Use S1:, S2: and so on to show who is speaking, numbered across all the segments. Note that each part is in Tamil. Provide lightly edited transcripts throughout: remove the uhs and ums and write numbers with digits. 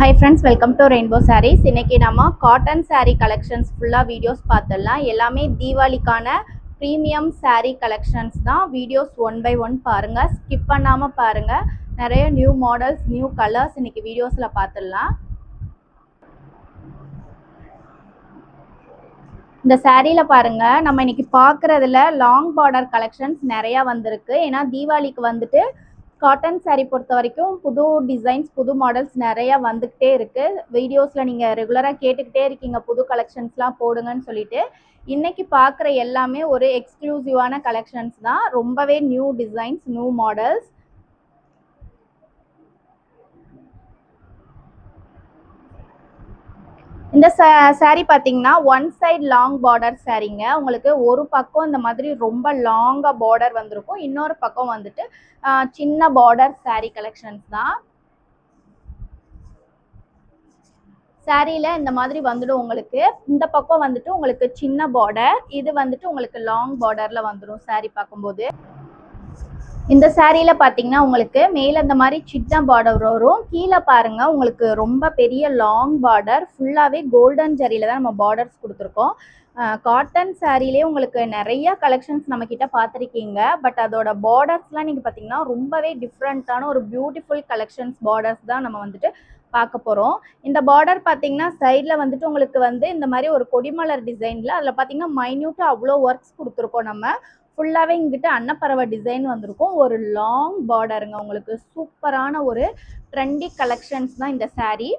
S1: Hi friends, welcome to Rainbow Sarees. இன்னைக்கு நம்ம காட்டன் saree collections ஃபுல்லா வீடியோஸ் பார்த்துடலாம். எல்லாமே தீபாவளிக்கான ப்ரீமியம் saree collections தான். வீடியோஸ் ஒன் பை ஒன் பாருங்க, ஸ்கிப் பண்ணாம பாருங்க. நிறைய நியூ மாடல்ஸ், நியூ கலர்ஸ் இன்னைக்கு வீடியோஸ்ல பார்த்துடலாம். இந்த சாரியில பாருங்க, நம்ம இன்னைக்கு பார்க்குறதுல லாங் பார்டர் கலெக்ஷன்ஸ் நிறையா வந்திருக்கு. ஏன்னா தீபாவளிக்கு வந்துட்டு காட்டன் சாரீ பொறுத்த வரைக்கும் புது டிசைன்ஸ், புது மாடல்ஸ் நிறையா வந்துக்கிட்டே இருக்குது. வீடியோஸில் நீங்கள் ரெகுலராக கேட்டுக்கிட்டே இருக்கீங்க புது கலெக்ஷன்ஸ்லாம் போடுங்கன்னு சொல்லிட்டு. இன்றைக்கி பார்க்குற எல்லாமே ஒரு எக்ஸ்க்ளூசிவான கலெக்ஷன்ஸ் தான். ரொம்பவே நியூ டிசைன்ஸ், நியூ மாடல்ஸ். இந்த சாரீ பார்த்தீங்கன்னா ஒன் சைட் லாங் பார்டர் சாரீங்க. உங்களுக்கு ஒரு பக்கம் இந்த மாதிரி ரொம்ப லாங்காக பார்டர் வந்திருக்கும், இன்னொரு பக்கம் வந்துட்டு சின்ன பார்டர் சாரீ கலெக்ஷன்ஸ் தான். சாரியில் இந்த மாதிரி வந்துடும். உங்களுக்கு இந்த பக்கம் வந்துட்டு உங்களுக்கு சின்ன பார்டர், இது வந்துட்டு உங்களுக்கு லாங் பார்டரில் வந்துடும் சாரீ பார்க்கும்போது. இந்த சாரியில் பார்த்தீங்கன்னா உங்களுக்கு மேலே இந்த மாதிரி சின்ன பார்டர் வரும், கீழே பாருங்கள் உங்களுக்கு ரொம்ப பெரிய லாங் பார்டர். ஃபுல்லாகவே கோல்டன் ஜரியில் தான் நம்ம பார்டர்ஸ் கொடுத்துருக்கோம். காட்டன் சாரிலே உங்களுக்கு நிறைய கலெக்ஷன்ஸ் நம்மக்கிட்ட பார்த்துருக்கீங்க. பட் அதோட பார்டர்ஸ்லாம் நீங்கள் பார்த்தீங்கன்னா ரொம்பவே டிஃப்ரெண்ட்டான ஒரு பியூட்டிஃபுல் கலெக்ஷன்ஸ் பார்டர்ஸ் தான் நம்ம வந்துட்டு பார்க்க போகிறோம். இந்த பார்டர் பார்த்தீங்கன்னா சைடில் வந்துட்டு உங்களுக்கு வந்து இந்த மாதிரி ஒரு கொடிமலர் டிசைனில் அதில் பார்த்தீங்கன்னா மைன்யூட்டாக அவ்வளோ ஒர்க்ஸ் கொடுத்துருக்கோம். நம்ம ஃபுல்லாகவே இங்கிட்ட அன்னப்பறவை டிசைன் வந்திருக்கும். ஒரு லாங் பார்டருங்க. உங்களுக்கு சூப்பரான ஒரு ட்ரெண்டி கலெக்ஷன்ஸ் தான் இந்த சாரீ.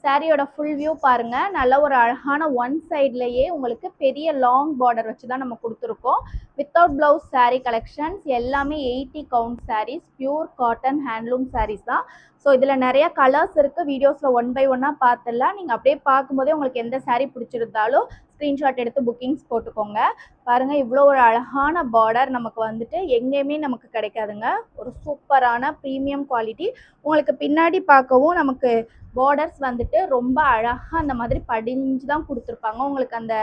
S1: சாரியோட ஃபுல் வியூ பாருங்கள். நல்ல ஒரு அழகான ஒன் சைட்லேயே உங்களுக்கு பெரிய லாங் பார்டர் வச்சு தான் நம்ம கொடுத்துருக்கோம். வித்தவுட் ப்ளவுஸ் சாரீ கலெக்ஷன்ஸ் எல்லாமே 80 count saris, pure cotton handloom saris தான். ஸோ இதில் நிறைய கலர்ஸ் இருக்குது. வீடியோஸில் ஒன் பை ஒன்னாக பார்த்துடலாம். நீங்கள் அப்படியே பார்க்கும்போதே உங்களுக்கு எந்த சாரீ பிடிச்சிருந்தாலும் ஸ்க்ரீன்ஷாட் எடுத்து புக்கிங்ஸ் போட்டுக்கோங்க. பாருங்கள், இவ்வளோ ஒரு அழகான பார்டர் நமக்கு வந்துட்டு எங்கேயுமே நமக்கு கிடைக்காதுங்க. ஒரு சூப்பரான ப்ரீமியம் குவாலிட்டி. உங்களுக்கு பின்னாடி பார்க்கவும் நமக்கு பார்டர்ஸ் வந்துட்டு ரொம்ப அழகாக அந்த மாதிரி படிஞ்சு தான் கொடுத்துருப்பாங்க. உங்களுக்கு அந்த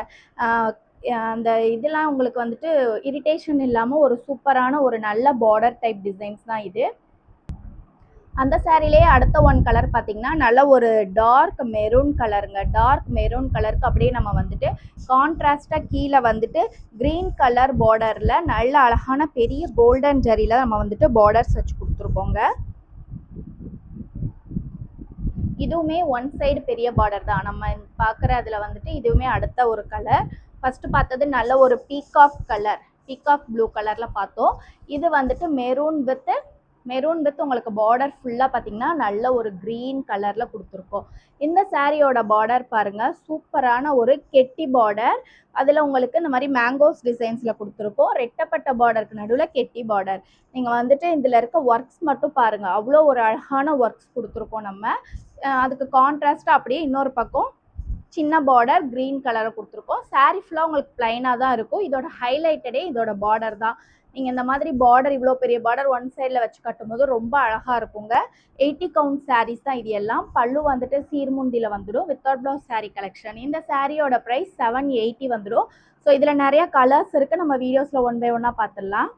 S1: அந்த இதெல்லாம் உங்களுக்கு வந்துட்டு இரிட்டேஷன் இல்லாமல் ஒரு சூப்பரான ஒரு நல்ல பார்டர் டைப் டிசைன்ஸ் தான் இது. அந்த சாரிலேயே அடுத்த ஒன் கலர் பார்த்தீங்கன்னா நல்ல ஒரு டார்க் மெரூன் கலருங்க. டார்க் மெரூன் கலருக்கு அப்படியே நம்ம வந்துட்டு கான்ட்ராஸ்டாக கீழே வந்துட்டு க்ரீன் கலர் பார்டரில் நல்ல அழகான பெரிய கோல்டன் ஜரியில் நம்ம வந்துட்டு பார்டர்ஸ் வச்சு கொடுத்துருக்கோங்க. இதுவுமே ஒன் சைடு பெரிய பார்டர் தான் நம்ம பார்க்குற அதில் வந்துட்டு. இதுவுமே அடுத்த ஒரு கலர். ஃபஸ்ட்டு பார்த்தது நல்ல ஒரு பீகாக் கலர், பீகாக் ப்ளூ கலரில் பார்த்தோம். இது வந்துட்டு மெரூன் வித் உங்களுக்கு பார்டர் ஃபுல்லாக பார்த்தீங்கன்னா நல்ல ஒரு க்ரீன் கலரில் கொடுத்துருக்கோம். இந்த சாரியோட பார்டர் பாருங்கள், சூப்பரான ஒரு கெட்டி பார்டர். அதில் உங்களுக்கு இந்த மாதிரி மேங்கோஸ் டிசைன்ஸில் கொடுத்துருக்கோம். ரெட்டப்பட்ட பார்டருக்கு நடுவில் கெட்டி பார்டர். நீங்கள் வந்துட்டு இதில் இருக்க ஒர்க்ஸ் மட்டும் பாருங்கள், அவ்வளோ ஒரு அழகான ஒர்க்ஸ் கொடுத்துருக்கோம் நம்ம. அதுக்கு கான்ட்ராஸ்ட்டாக அப்படியே இன்னொரு பக்கம் சின்ன பார்டர் க்ரீன் கலரை கொடுத்துருக்கோம். சாரீ ஃபுல்லாக உங்களுக்கு ப்ளைனாக தான் இருக்கும். இதோட ஹைலைட்டடே இதோட பார்டர் தான். நீங்கள் இந்த மாதிரி பார்டர், இவ்வளோ பெரிய பார்டர் ஒன் சைடில் வச்சு கட்டும்போது ரொம்ப அழகாக இருக்குங்க. 80 கவுண்ட் சாரீஸ் தான் இது எல்லாம். பல்லு வந்துட்டு சீர்முந்தியில் வந்துடும். Without blouse sari collection. இந்த சாரியோட ப்ரைஸ் 780 வந்துடும். ஸோ இதில் நிறையா கலர்ஸ் இருக்குது. நம்ம வீடியோஸில் ஒன் பை ஒன்னாக பார்த்துடலாம்.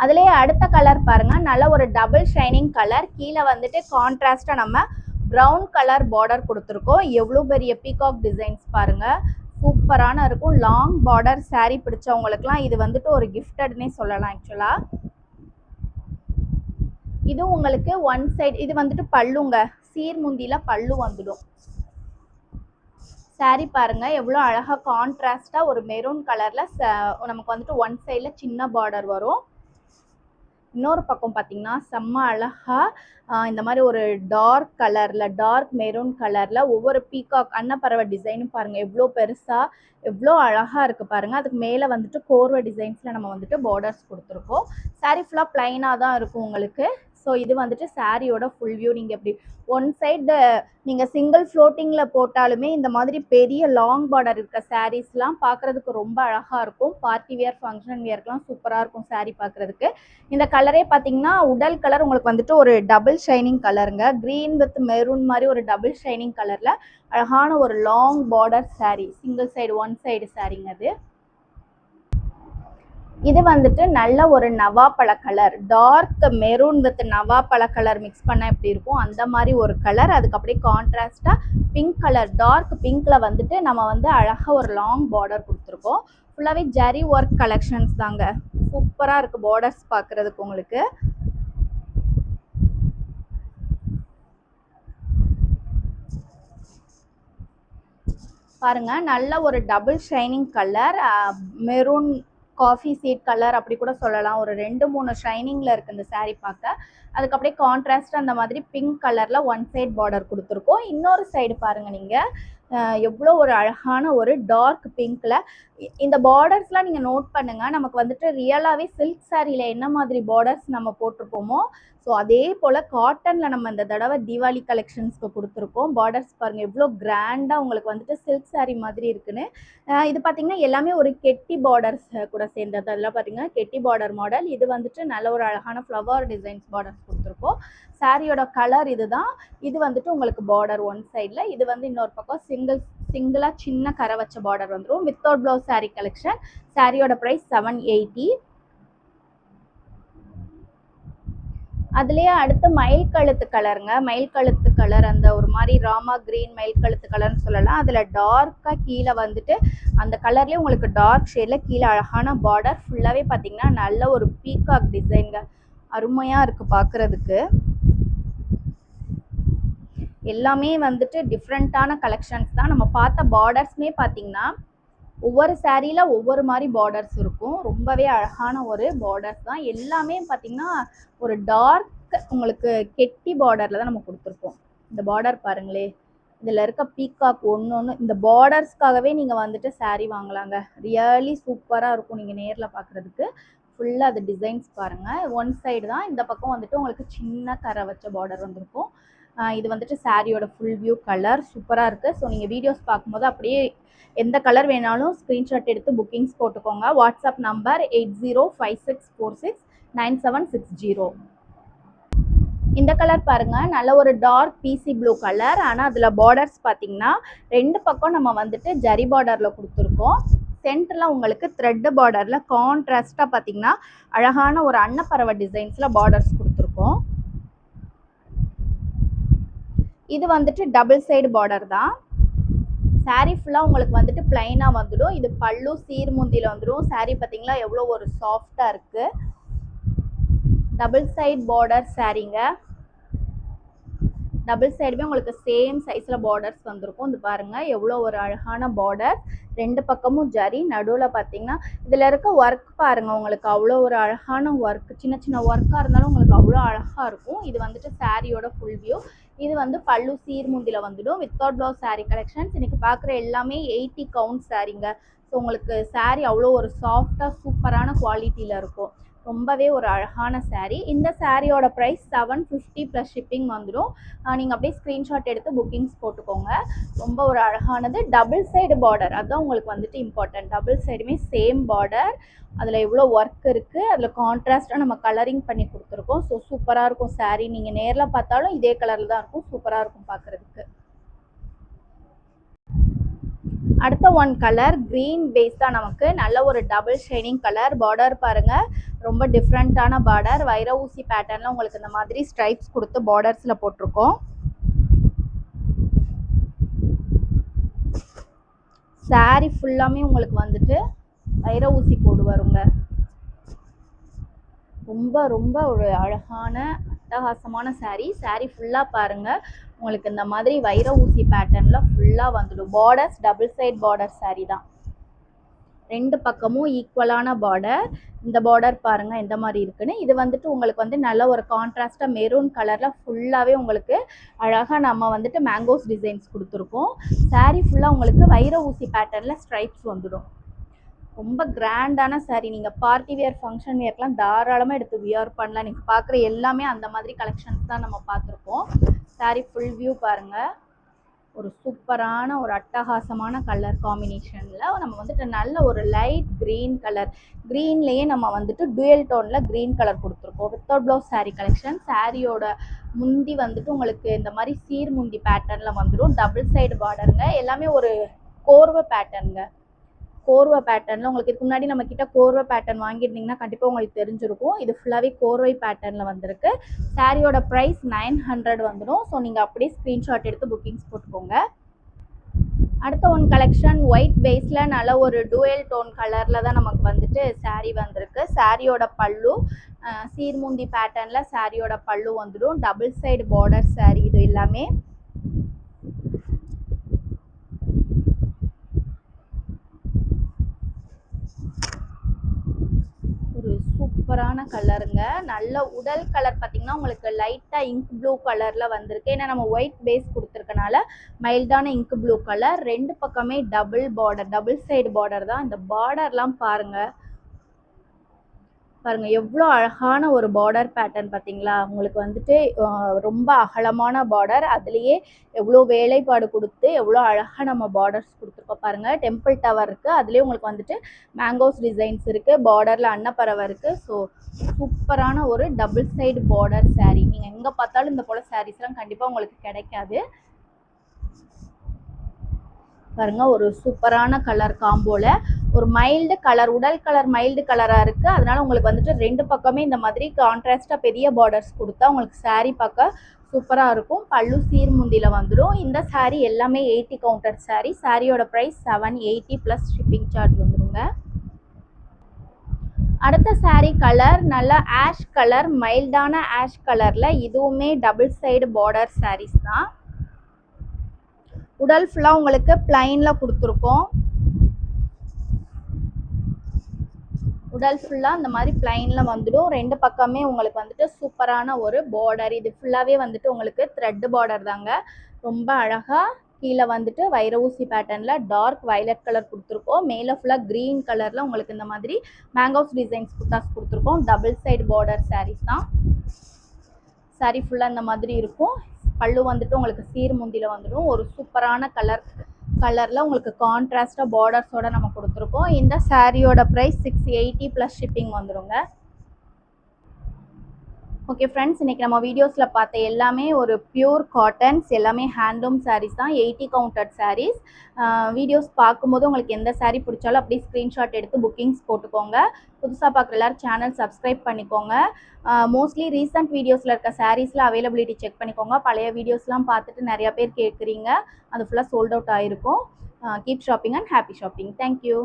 S1: அதுலேயே அடுத்த கலர் பாருங்கள், நல்ல ஒரு டபுள் ஷைனிங் கலர். கீழே வந்துட்டு கான்ட்ராஸ்டாக நம்ம ப்ரௌன் கலர் பார்டர் கொடுத்துருக்கோம். எவ்வளோ பெரிய பீகாக் டிசைன்ஸ் பாருங்கள், சூப்பரான இருக்கும். லாங் பார்டர் சாரீ பிடிச்சவங்களுக்குலாம் இது வந்துட்டு ஒரு கிஃப்டட்னே சொல்லலாம் ஆக்சுவலாக. இது உங்களுக்கு ஒன் சைடு, இது வந்துட்டு பல்லுங்க, சீர்முந்தியில் பல்லு வந்துடும். சாரீ பாருங்கள் எவ்வளோ அழகாக கான்ட்ராஸ்டாக ஒரு மெரூன் கலரில் நமக்கு வந்துட்டு ஒன் சைடில் சின்ன பார்டர் வரும். இன்னொரு பக்கம் பார்த்தீங்கன்னா செம்ம அழகாக இந்த மாதிரி ஒரு டார்க் கலரில், டார்க் மெரூன் கலரில் ஒவ்வொரு பீகாக் அன்னப்பறவை டிசைனும் பாருங்கள் எவ்வளோ பெருசாக, எவ்வளோ அழகாக இருக்குது பாருங்கள். அதுக்கு மேலே வந்துட்டு கோர்வை டிசைன்ஸில் நம்ம வந்துட்டு பார்டர்ஸ் கொடுத்துருக்கோம். சாரீ ஃபுல்லாக ப்ளைனாக தான் இருக்கும் உங்களுக்கு. ஸோ இது வந்துட்டு சாரியோட ஃபுல் வியூ. நீங்கள் எப்படி ஒன் சைடு நீங்கள் சிங்கிள் ஃப்ளோட்டிங்கில் போட்டாலுமே இந்த மாதிரி பெரிய லாங் பார்டர் இருக்க சாரீஸ்லாம் பார்க்குறதுக்கு ரொம்ப அழகாக இருக்கும். பார்ட்டி வியர், ஃபங்க்ஷன் வியர்க்கெலாம் சூப்பராக இருக்கும் சாரீ பார்க்குறதுக்கு. இந்த கலரே பார்த்தீங்கன்னா உடல் கலர் உங்களுக்கு வந்துட்டு ஒரு டபுள் ஷைனிங் கலருங்க. க்ரீன் வித் மெரூன் மாதிரி ஒரு டபுள் ஷைனிங் கலரில் அழகான ஒரு long border sari. Single side one side சாரீங்க அது. இது வந்துட்டு நல்ல ஒரு நவாப்பழ கலர், டார்க் மெரூன் வித் நவாப்பழ கலர் மிக்ஸ் பண்ணால் எப்படி இருக்கும் அந்த மாதிரி ஒரு கலர். அதுக்கு அப்படியே கான்ட்ராஸ்டாக பிங்க் கலர், டார்க் பிங்க்கில் வந்துட்டு நம்ம வந்து அழகாக ஒரு லாங் பார்டர் கொடுத்துருக்கோம். ஃபுல்லாகவே ஜரி ஒர்க் கலெக்ஷன்ஸ் தாங்க. சூப்பராக இருக்குது பார்டர்ஸ் பார்க்குறதுக்கு உங்களுக்கு. பாருங்க, நல்ல ஒரு double shining colour, maroon coffee seed colour அப்படி கூட சொல்லலாம். ஒரு 2-3 ஷைனிங்கில் இருக்குது இந்த சாரீ பார்க்க. அதுக்கு அப்படியே கான்ட்ராஸ்ட் அந்த மாதிரி பிங்க் கலரில் ஒன் சைட் பார்டர் கொடுத்துருக்கோம். இன்னொரு சைடு பாருங்கள் நீங்கள், எவ்வளோ ஒரு அழகான ஒரு டார்க் பிங்க்கில். இந்த பார்டர்ஸ்லாம் நீங்கள் நோட் பண்ணுங்கள். நமக்கு வந்துட்டு ரியலாகவே சில்க் சாரியில் என்ன மாதிரி பார்டர்ஸ் நம்ம போட்டிருப்போமோ ஸோ அதே போல் காட்டனில் நம்ம இந்த தடவை தீபாவளி கலெக்ஷன்ஸ்க்கு கொடுத்துருக்கோம். பார்டர்ஸ் பாருங்கள் எவ்வளோ கிராண்டாக உங்களுக்கு வந்துட்டு சில்க் சாரீ மாதிரி இருக்குன்னு. இது பார்த்திங்கன்னா எல்லாமே ஒரு கெட்டி பார்டர்ஸ் கூட சேர்ந்தது. அதெல்லாம் பார்த்திங்கன்னா கெட்டி பார்டர் மாடல். இது வந்துட்டு நல்ல ஒரு அழகான ஃப்ளவர் டிசைன்ஸ் பார்டர்ஸ் கொடுத்துருக்கோம். சாரியோட கலர் இதுதான். இது வந்துட்டு உங்களுக்கு பார்டர் ஒன் சைடில், இது வந்து இன்னொரு பக்கம் சிங்கிளாக சின்ன கரை வச்ச பார்டர் வந்துடும். Without blouse sari collection. சாரியோட ப்ரைஸ் 780. அதுலேயே அடுத்து மயில் கழுத்து கலருங்க. மயில் கழுத்து கலர் அந்த ஒரு மாதிரி ராமா கிரீன் மயில் கழுத்து கலர்னு சொல்லலாம். அதில் டார்க்காக கீழே வந்துட்டு அந்த கலர்லேயே உங்களுக்கு டார்க் ஷேடில் கீழே அழகான பார்டர். ஃபுல்லாகவே பார்த்திங்கன்னா நல்ல ஒரு பீகாக் டிசைனுங்க. அருமையாக இருக்குது பார்க்குறதுக்கு. எல்லாமே வந்துட்டு டிஃப்ரெண்ட்டான கலெக்ஷன்ஸ் தான். நம்ம பார்த்த பார்டர்ஸ்மே பார்த்திங்கன்னா ஒவ்வொரு சாரியில் ஒவ்வொரு மாதிரி பார்டர்ஸ் இருக்கும். ரொம்பவே அழகான ஒரு பார்டர்ஸ் தான். எல்லாமே பார்த்திங்கன்னா ஒரு டார்க் உங்களுக்கு கெட்டி பார்டரில் தான் நம்ம கொடுத்துருக்கோம். இந்த பார்டர் பாருங்களே, இதில் இருக்க பீகாக் ஒன்று இந்த பார்டர்ஸ்க்காகவே நீங்கள் வந்துட்டு சாரீ வாங்கலாங்க. ரியலி சூப்பராக இருக்கும் நீங்கள் நேரில் பார்க்குறதுக்கு. ஃபுல்லாக அது டிசைன்ஸ் பாருங்கள். ஒன் சைடு தான். இந்த பக்கம் வந்துட்டு உங்களுக்கு சின்ன கரை வச்ச பார்டர் வந்திருக்கும். இது வந்துட்டு சாரியோட ஃபுல் வியூ கலர் சூப்பராக இருக்குது. ஸோ நீங்கள் வீடியோஸ் பார்க்கும்போது அப்படியே எந்த கலர் வேணாலும் ஸ்க்ரீன்ஷாட் எடுத்து புக்கிங்ஸ் போட்டுக்கோங்க. WhatsApp number 8056469760. இந்த கலர் பாருங்கள், நல்ல ஒரு டார்க் பிசி ப்ளூ கலர். ஆனால் அதில் பார்டர்ஸ் பார்த்திங்கன்னா 2 பக்கம் நம்ம வந்துட்டு ஜரி பார்டரில் கொடுத்துருக்கோம். சென்டரில் உங்களுக்கு த்ரெட்டு பார்டரில் கான்ட்ராஸ்டாக பார்த்திங்கன்னா அழகான ஒரு அன்னப்பறவை டிசைன்ஸில் பார்டர்ஸ் கொடுத்துருக்கோம். இது வந்துட்டு டபுள் சைடு பார்டர் தான். சாரீ ஃபுல்லாக உங்களுக்கு வந்துட்டு பிளைனாக வந்துடும். இது பல்லு சீர்முந்தியில் வந்துடும். சாரீ பார்த்தீங்களா எவ்வளோ ஒரு சாஃப்டாக இருக்குது. டபுள் சைடு பார்டர் சாரீங்க. டபுள் சைடுமே உங்களுக்கு சேம் சைஸில் பார்டர்ஸ் வந்திருக்கும். இது பாருங்கள் எவ்வளோ ஒரு அழகான பார்டர். 2 பக்கமும் ஜரி, நடுவில் பார்த்தீங்கன்னா இதில் இருக்க ஒர்க் பாருங்கள், உங்களுக்கு அவ்வளோ ஒரு அழகான ஒர்க். சின்ன சின்ன ஒர்க்காக இருந்தாலும் உங்களுக்கு அவ்வளோ அழகாக இருக்கும். இது வந்துட்டு சாரியோட ஃபுல் வியூ. இது வந்து பல்லு சீர்முந்தியில் வந்துடும். Without blouse sari collections. இன்றைக்கி பார்க்குற எல்லாமே 80 கவுண்ட் சாரீங்க. ஸோ உங்களுக்கு சாரீ அவ்வளோ ஒரு சாஃப்டாக சூப்பரான குவாலிட்டியில் இருக்கும். ரொம்பவே ஒரு அழகான சாரீ. இந்த சாரியோட ப்ரைஸ் 750 ப்ளஸ் ஷிப்பிங் வந்துடும். நீங்கள் அப்படியே ஸ்க்ரீன்ஷாட் எடுத்து புக்கிங்ஸ் போட்டுக்கோங்க. ரொம்ப ஒரு அழகானது. டபுள் சைடு பார்டர் அதுதான் உங்களுக்கு வந்துட்டு இம்பார்ட்டன்ட். டபுள் சைடுமே சேம் பார்டர். அதில் எவ்வளோ ஒர்க் இருக்குது, அதில் கான்ட்ராஸ்ட்டாக நம்ம கலரிங் பண்ணி கொடுத்துருக்கோம். ஸோ சூப்பராக இருக்கும் சாரீ. நீங்கள் நேரில் பார்த்தாலும் இதே கலரில் தான் இருக்கும். சூப்பராக இருக்கும் பார்க்குறதுக்கு. அடுத்த ஒன் கலர் க்ரீன் பேஸ் தான். நமக்கு நல்ல ஒரு டபுள் ஷைனிங் கலர். பார்டர் பாருங்கள், ரொம்ப டிஃப்ரெண்ட்டான பார்டர். வைர ஊசி பேட்டர்னில் உங்களுக்கு இந்த மாதிரி ஸ்ட்ரைப்ஸ் கொடுத்து பார்டர்ஸில் போட்டிருக்கோம். சாரீ ஃபுல்லாமே உங்களுக்கு வந்துட்டு வைர ஊசி கோடு வருங்க. ரொம்ப ரொம்ப ஒரு அழகான அட்டகாசமான சாரீ. சாரீ ஃபுல்லாக பாருங்கள், உங்களுக்கு இந்த மாதிரி வைர ஊசி பேட்டர்னில் ஃபுல்லாக வந்துடும். Borders double side border sari தான். 2 பக்கமும் ஈக்குவலான பார்டர். இந்த பார்டர் பாருங்கள் எந்த மாதிரி இருக்குன்னு. இது வந்துட்டு உங்களுக்கு வந்து நல்ல ஒரு கான்ட்ராஸ்டாக மெரூன் கலரில் ஃபுல்லாகவே உங்களுக்கு அழகாக நம்ம வந்துட்டு மேங்கோஸ் டிசைன்ஸ் கொடுத்துருக்கோம். சாரீ ஃபுல்லாக உங்களுக்கு வைர ஊசி பேட்டர்னில் ஸ்ட்ரைப்ஸ் வந்துடும். ரொம்ப கிராண்டான சாரீ. நீங்கள் பார்ட்டி வேர் ஃபங்க்ஷன் வேர்க்கெலாம் தாராளமாக எடுத்து வியர் பண்ணலாம். நீங்கள் பார்க்குற எல்லாமே அந்த மாதிரி கலெக்ஷன்ஸ் தான் நம்ம பார்த்துருக்கோம். சாரீ ஃபுல் வியூ பாருங்கள். ஒரு சூப்பரான ஒரு அட்டகாசமான கலர் காம்பினேஷனில் நம்ம வந்துட்டு நல்ல ஒரு லைட் க்ரீன் கலர். க்ரீன்லேயே நம்ம வந்துட்டு டூயல் டோனில் க்ரீன் கலர் கொடுத்துருக்கோம். Without blouse sari collection. சாரியோட முந்தி வந்துட்டு உங்களுக்கு இந்த மாதிரி சீர்முந்தி பேட்டர்னில் வந்துடும். டபுள் சைடு பார்டருங்க. எல்லாமே ஒரு கோர்வை பேட்டர்னுங்க. கோர்வை பேட்டர்னில் உங்களுக்கு இதுக்கு முன்னாடி நம்ம கிட்ட கோர்வை பேட்டர்ன் வாங்கியிருந்தீங்கன்னா கண்டிப்பாக உங்களுக்கு தெரிஞ்சிருக்கும். இது ஃபுல்லாகவே கோர்வை பேட்டர்னில் வந்திருக்கு. சாரியோட ப்ரைஸ் 900 வந்துடும். ஸோ நீங்கள் அப்படியே ஸ்க்ரீன்ஷாட் எடுத்து புக்கிங்ஸ் போட்டுக்கோங்க. அடுத்த ஒன் கலெக்ஷன் ஒயிட் பேஸில் நல்ல ஒரு டூயல் டோன் கலரில் தான் நமக்கு வந்துட்டு சாரீ வந்திருக்கு. சாரியோட பல்லு சீர்முந்தி பேட்டர்னில் சாரியோட பல்லு வந்துடும். டபுள் சைடு பார்டர் சாரீ இது எல்லாமே. ஒரு சூப்பரான கலருங்க. நல்ல உடல் கலர் பார்த்தீங்கன்னா உங்களுக்கு லைட்டாக இங்க் ப்ளூ கலரில் வந்திருக்கு. ஏன்னா நம்ம ஒயிட் பேஸ் கொடுத்துருக்கனால மைல்டான இங்க் ப்ளூ கலர். ரெண்டு பக்கமே டபுள் சைடு பார்டர் தான். இந்த பார்டர்லாம் பாருங்கள் எவ்வளோ அழகான ஒரு பார்டர் பேட்டர்ன் பார்த்தீங்களா. உங்களுக்கு வந்துட்டு ரொம்ப அகலமான பார்டர், அதுலேயே எவ்வளோ வேலைப்பாடு கொடுத்து எவ்வளோ அழகாக நம்ம பார்டர்ஸ் கொடுத்துருக்கோம் பாருங்கள். டெம்பிள் டவர் இருக்குது, அதுலேயே உங்களுக்கு வந்துட்டு மேங்கோஸ் டிசைன்ஸ் இருக்குது, பார்டரில் அன்னப்பறவை இருக்குது. ஸோ சூப்பரான ஒரு டபுள் சைடு பார்டர் சாரீ. நீங்கள் எங்கே பார்த்தாலும் இந்த போல் சாரீஸ்லாம் கண்டிப்பாக உங்களுக்கு கிடைக்காது. பாருங்க ஒரு சூப்பரான கலர் காம்போல ஒரு மைல்டு கலர், உடல் கலர் மைல்டு கலராக இருக்குது. அதனால உங்களுக்கு வந்துட்டு ரெண்டு பக்கமே இந்த மாதிரி கான்ட்ராஸ்டாக பெரிய பார்டர்ஸ் கொடுத்தா உங்களுக்கு சாரீ பார்க்க சூப்பராக இருக்கும். பல்லு சீர்முந்தியில் வந்துடும். இந்த சாரீ எல்லாமே 80 கவுண்டர் சாரீ. சாரியோட ப்ரைஸ் 780 ப்ளஸ் ஷிப்பிங் சார்ஜ் வந்துடுங்க. அடுத்த சாரீ கலர் நல்ல ஆஷ் கலர், மைல்டான ஆஷ் கலரில். இதுவுமே டபுள் சைடு பார்டர் சாரீஸ் தான். உடல் ஃபுல்லாக உங்களுக்கு பிளைனில் கொடுத்துருக்கோம். உடல் ஃபுல்லாக இந்த மாதிரி பிளைனில் வந்துடும். ரெண்டு பக்கமே உங்களுக்கு வந்துட்டு சூப்பரான ஒரு பார்டர். இது ஃபுல்லாகவே வந்துட்டு உங்களுக்கு த்ரெட் பார்டர் தாங்க. ரொம்ப அழகாக கீழே வந்துட்டு வைர ஊசி பேட்டர்னில் டார்க் வயலட் கலர் கொடுத்துருக்கோம். மேலே ஃபுல்லாக க்ரீன் கலரில் உங்களுக்கு இந்த மாதிரி மேங்கோஸ் டிசைன்ஸ் புட்டாஸ் கொடுத்துருக்கோம். டபுள் சைடு பார்டர் சாரீஸ் தான். சாரீ ஃபுல்லாக இந்த மாதிரி இருக்கும். பல்லு வந்துட்டு உங்களுக்கு சீர்முந்தியில் வந்துடும். ஒரு சூப்பரான கலரில் உங்களுக்கு கான்ட்ராஸ்டாக பார்டர்ஸோட நம்ம கொடுத்துருக்கோம். இந்த சாரியோட ப்ரைஸ் 680 ப்ளஸ் ஷிப்பிங் வந்துடுங்க. ஓகே ஃப்ரெண்ட்ஸ், இன்றைக்கி நம்ம வீடியோஸில் பார்த்த எல்லாமே ஒரு பியூர் காட்டன்ஸ், எல்லாமே ஹேண்ட்லூம் சாரீஸ் தான். 80 கவுண்டட் சாரீஸ். வீடியோஸ் பார்க்கும்போது உங்களுக்கு எந்த சாரீ பிடிச்சாலும் அப்படியே ஸ்க்ரீன்ஷாட் எடுத்து புக்கிங்ஸ் போட்டுக்கோங்க. புதுசாக பார்க்குற எல்லோரும் சேனல் சப்ஸ்கிரைப் பண்ணிக்கோங்க. மோஸ்ட்லி ரீசெண்ட் வீடியோஸில் இருக்க சாரீஸில் அவைலபிலிட்டி செக் பண்ணிக்கோங்க. பழைய வீடியோஸ்லாம் பார்த்துட்டு நிறையா பேர் கேட்குறீங்க, அது ஃபுல்லாக சோல்ட் அவுட் ஆகிருக்கும். Keep shopping and happy shopping. Thank you.